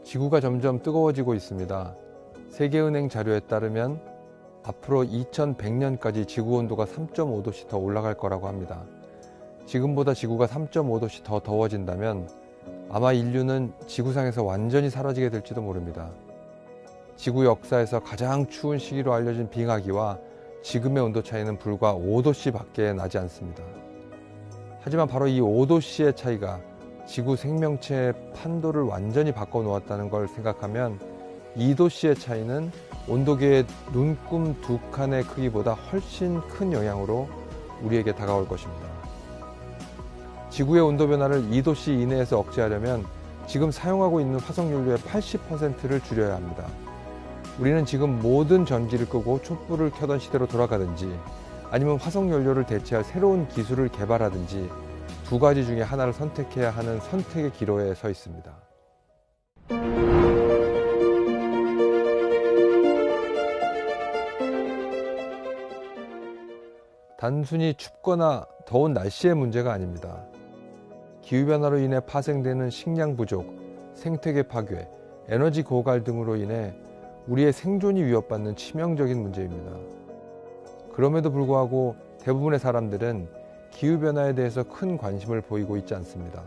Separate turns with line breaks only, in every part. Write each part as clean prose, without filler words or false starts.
지구가 점점 뜨거워지고 있습니다. 세계은행 자료에 따르면 앞으로 2100년까지 지구 온도가 3.5도씩 더 올라갈 거라고 합니다. 지금보다 지구가 3.5도씩 더 더워진다면 아마 인류는 지구상에서 완전히 사라지게 될지도 모릅니다. 지구 역사에서 가장 추운 시기로 알려진 빙하기와 지금의 온도 차이는 불과 5도씨 밖에 나지 않습니다. 하지만 바로 이 5도씨의 차이가 지구 생명체의 판도를 완전히 바꿔놓았다는 걸 생각하면 2도씨의 차이는 온도계의 눈금 두 칸의 크기보다 훨씬 큰 영향으로 우리에게 다가올 것입니다. 지구의 온도 변화를 2도씨 이내에서 억제하려면 지금 사용하고 있는 화석연료의 80%를 줄여야 합니다. 우리는 지금 모든 전기를 끄고 촛불을 켜던 시대로 돌아가든지 아니면 화석연료를 대체할 새로운 기술을 개발하든지 두 가지 중에 하나를 선택해야 하는 선택의 기로에 서 있습니다. 단순히 춥거나 더운 날씨의 문제가 아닙니다. 기후변화로 인해 파생되는 식량 부족, 생태계 파괴, 에너지 고갈 등으로 인해 우리의 생존이 위협받는 치명적인 문제입니다. 그럼에도 불구하고 대부분의 사람들은 기후변화에 대해서 큰 관심을 보이고 있지 않습니다.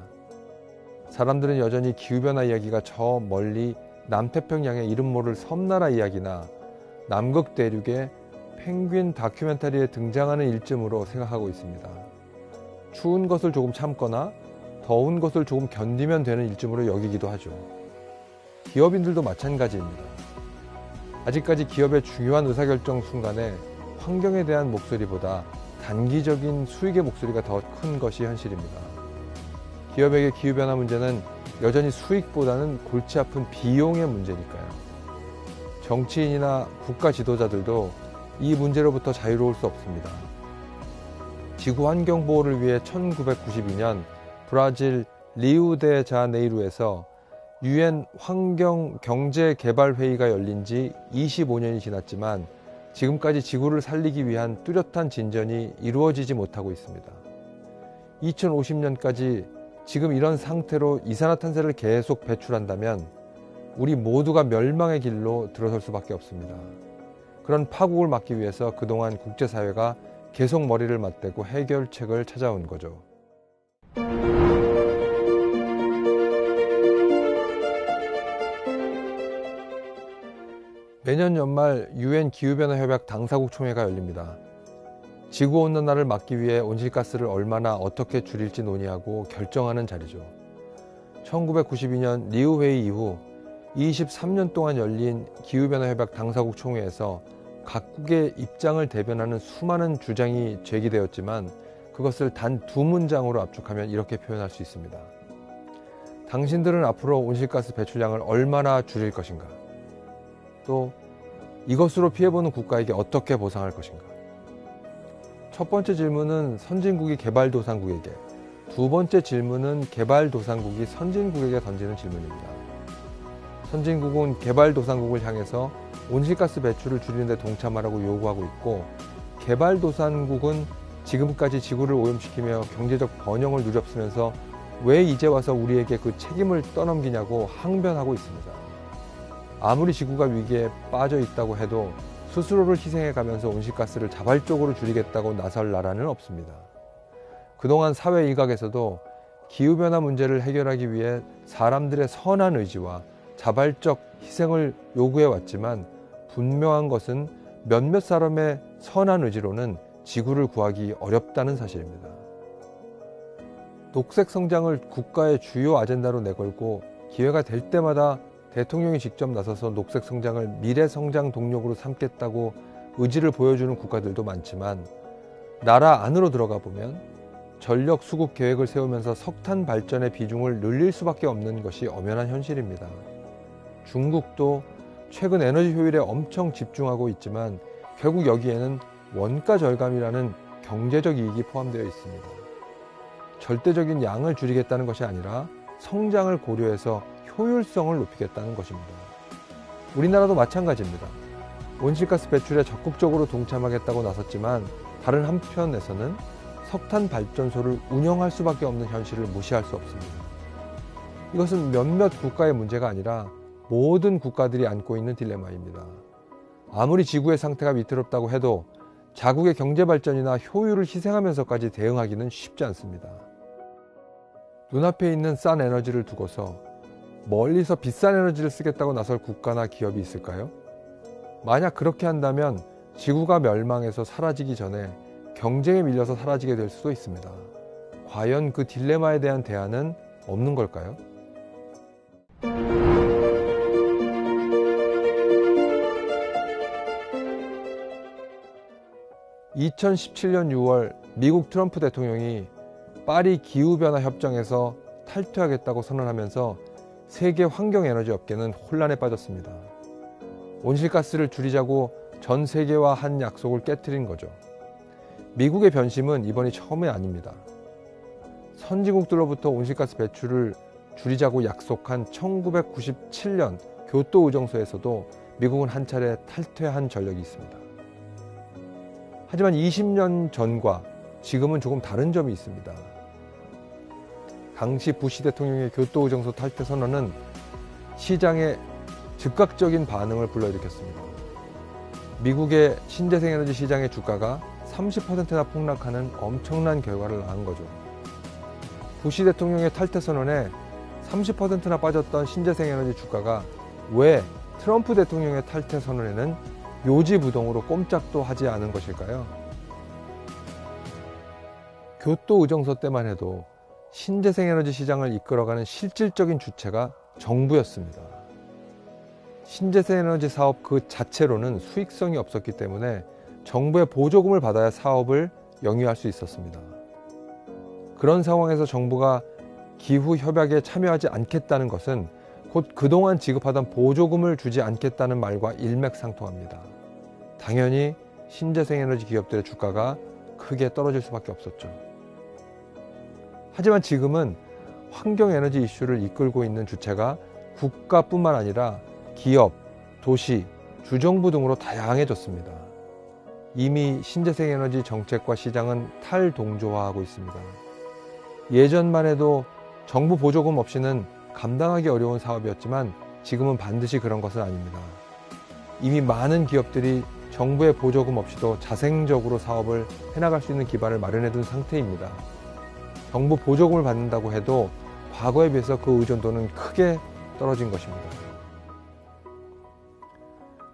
사람들은 여전히 기후변화 이야기가 저 멀리 남태평양의 이름 모를 섬나라 이야기나 남극 대륙의 펭귄 다큐멘터리에 등장하는 일쯤으로 생각하고 있습니다. 추운 것을 조금 참거나 더운 것을 조금 견디면 되는 일쯤으로 여기기도 하죠. 기업인들도 마찬가지입니다. 아직까지 기업의 중요한 의사결정 순간에 환경에 대한 목소리보다 단기적인 수익의 목소리가 더 큰 것이 현실입니다. 기업에게 기후변화 문제는 여전히 수익보다는 골치 아픈 비용의 문제니까요. 정치인이나 국가 지도자들도 이 문제로부터 자유로울 수 없습니다. 지구 환경 보호를 위해 1992년 브라질 리우데자네이루에서 UN 환경경제개발회의가 열린 지 25년이 지났지만 지금까지 지구를 살리기 위한 뚜렷한 진전이 이루어지지 못하고 있습니다. 2050년까지 지금 이런 상태로 이산화탄소를 계속 배출한다면 우리 모두가 멸망의 길로 들어설 수밖에 없습니다. 그런 파국을 막기 위해서 그동안 국제사회가 계속 머리를 맞대고 해결책을 찾아온 거죠. 매년 연말 UN 기후변화협약 당사국 총회가 열립니다. 지구온난화를 막기 위해 온실가스를 얼마나 어떻게 줄일지 논의하고 결정하는 자리죠. 1992년 리우회의 이후 23년 동안 열린 기후변화협약 당사국 총회에서 각국의 입장을 대변하는 수많은 주장이 제기되었지만 그것을 단 두 문장으로 압축하면 이렇게 표현할 수 있습니다. 당신들은 앞으로 온실가스 배출량을 얼마나 줄일 것인가? 또 이것으로 피해보는 국가에게 어떻게 보상할 것인가? 첫 번째 질문은 선진국이 개발도상국에게, 두 번째 질문은 개발도상국이 선진국에게 던지는 질문입니다. 선진국은 개발도상국을 향해서 온실가스 배출을 줄이는 데 동참하라고 요구하고 있고, 개발도상국은 지금까지 지구를 오염시키며 경제적 번영을 누렸으면서 왜 이제 와서 우리에게 그 책임을 떠넘기냐고 항변하고 있습니다. 아무리 지구가 위기에 빠져 있다고 해도 스스로를 희생해가면서 온실가스를 자발적으로 줄이겠다고 나설 나라는 없습니다. 그동안 사회 일각에서도 기후변화 문제를 해결하기 위해 사람들의 선한 의지와 자발적 희생을 요구해왔지만 분명한 것은 몇몇 사람의 선한 의지로는 지구를 구하기 어렵다는 사실입니다. 녹색 성장을 국가의 주요 아젠다로 내걸고 기회가 될 때마다 대통령이 직접 나서서 녹색 성장을 미래 성장 동력으로 삼겠다고 의지를 보여주는 국가들도 많지만 나라 안으로 들어가 보면 전력 수급 계획을 세우면서 석탄 발전의 비중을 늘릴 수밖에 없는 것이 엄연한 현실입니다. 중국도 최근 에너지 효율에 엄청 집중하고 있지만 결국 여기에는 원가 절감이라는 경제적 이익이 포함되어 있습니다. 절대적인 양을 줄이겠다는 것이 아니라 성장을 고려해서 효율성을 높이겠다는 것입니다. 우리나라도 마찬가지입니다. 온실가스 배출에 적극적으로 동참하겠다고 나섰지만 다른 한편에서는 석탄 발전소를 운영할 수밖에 없는 현실을 무시할 수 없습니다. 이것은 몇몇 국가의 문제가 아니라 모든 국가들이 안고 있는 딜레마입니다. 아무리 지구의 상태가 위태롭다고 해도 자국의 경제 발전이나 효율을 희생하면서까지 대응하기는 쉽지 않습니다. 눈앞에 있는 싼 에너지를 두고서 멀리서 비싼 에너지를 쓰겠다고 나설 국가나 기업이 있을까요? 만약 그렇게 한다면 지구가 멸망해서 사라지기 전에 경쟁에 밀려서 사라지게 될 수도 있습니다. 과연 그 딜레마에 대한 대안은 없는 걸까요? 2017년 6월 미국 트럼프 대통령이 파리 기후변화 협정에서 탈퇴하겠다고 선언하면서 세계 환경에너지 업계는 혼란에 빠졌습니다. 온실가스를 줄이자고 전 세계와 한 약속을 깨트린 거죠. 미국의 변심은 이번이 처음이 아닙니다. 선진국들로부터 온실가스 배출을 줄이자고 약속한 1997년 교토 의정서에서도 미국은 한 차례 탈퇴한 전력이 있습니다. 하지만 20년 전과 지금은 조금 다른 점이 있습니다. 당시 부시 대통령의 교토 의정서 탈퇴 선언은 시장의 즉각적인 반응을 불러일으켰습니다. 미국의 신재생에너지 시장의 주가가 30%나 폭락하는 엄청난 결과를 낳은 거죠. 부시 대통령의 탈퇴 선언에 30%나 빠졌던 신재생에너지 주가가 왜 트럼프 대통령의 탈퇴 선언에는 요지부동으로 꼼짝도 하지 않은 것일까요? 교토 의정서 때만 해도 신재생에너지 시장을 이끌어가는 실질적인 주체가 정부였습니다. 신재생에너지 사업 그 자체로는 수익성이 없었기 때문에 정부의 보조금을 받아야 사업을 영위할 수 있었습니다. 그런 상황에서 정부가 기후협약에 참여하지 않겠다는 것은 곧 그동안 지급하던 보조금을 주지 않겠다는 말과 일맥상통합니다. 당연히 신재생에너지 기업들의 주가가 크게 떨어질 수밖에 없었죠. 하지만 지금은 환경에너지 이슈를 이끌고 있는 주체가 국가뿐만 아니라 기업, 도시, 주정부 등으로 다양해졌습니다. 이미 신재생에너지 정책과 시장은 탈동조화하고 있습니다. 예전만 해도 정부 보조금 없이는 감당하기 어려운 사업이었지만 지금은 반드시 그런 것은 아닙니다. 이미 많은 기업들이 정부의 보조금 없이도 자생적으로 사업을 해나갈 수 있는 기반을 마련해둔 상태입니다. 정부 보조금을 받는다고 해도 과거에 비해서 그 의존도는 크게 떨어진 것입니다.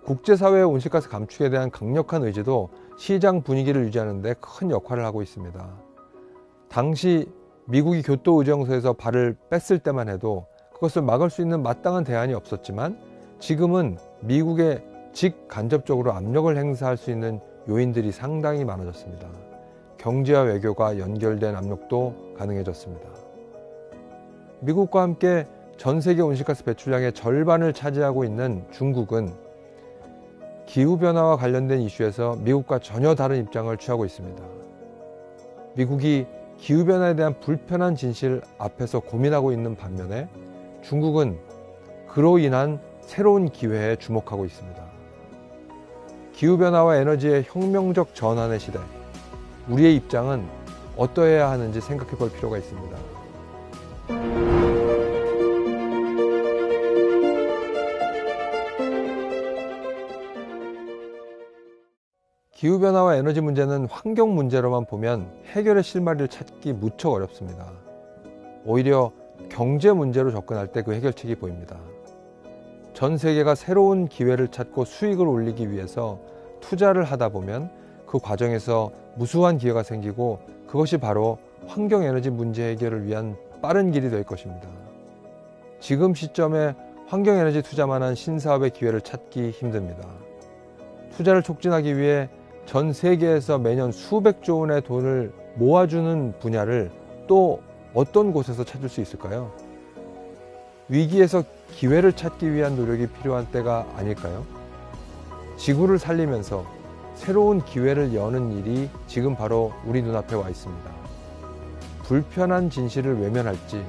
국제사회의 온실가스 감축에 대한 강력한 의지도 시장 분위기를 유지하는 데 큰 역할을 하고 있습니다. 당시 미국이 교토 의정서에서 발을 뺐을 때만 해도 그것을 막을 수 있는 마땅한 대안이 없었지만 지금은 미국에 직간접적으로 압력을 행사할 수 있는 요인들이 상당히 많아졌습니다. 경제와 외교가 연결된 압력도 가능해졌습니다. 미국과 함께 전 세계 온실가스 배출량의 절반을 차지하고 있는 중국은 기후변화와 관련된 이슈에서 미국과 전혀 다른 입장을 취하고 있습니다. 미국이 기후변화에 대한 불편한 진실 앞에서 고민하고 있는 반면에 중국은 그로 인한 새로운 기회에 주목하고 있습니다. 기후변화와 에너지의 혁명적 전환의 시대, 우리의 입장은 어떠해야 하는지 생각해 볼 필요가 있습니다. 기후변화와 에너지 문제는 환경 문제로만 보면 해결의 실마리를 찾기 무척 어렵습니다. 오히려 경제 문제로 접근할 때 그 해결책이 보입니다. 전 세계가 새로운 기회를 찾고 수익을 올리기 위해서 투자를 하다 보면 그 과정에서 무수한 기회가 생기고 그것이 바로 환경에너지 문제 해결을 위한 빠른 길이 될 것입니다. 지금 시점에 환경에너지 투자만한 신사업의 기회를 찾기 힘듭니다. 투자를 촉진하기 위해 전 세계에서 매년 수백조 원의 돈을 모아주는 분야를 또 어떤 곳에서 찾을 수 있을까요? 위기에서 기회를 찾기 위한 노력이 필요한 때가 아닐까요? 지구를 살리면서 새로운 기회를 여는 일이 지금 바로 우리 눈앞에 와 있습니다. 불편한 진실을 외면할지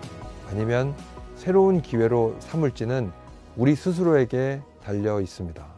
아니면 새로운 기회로 삼을지는 우리 스스로에게 달려 있습니다.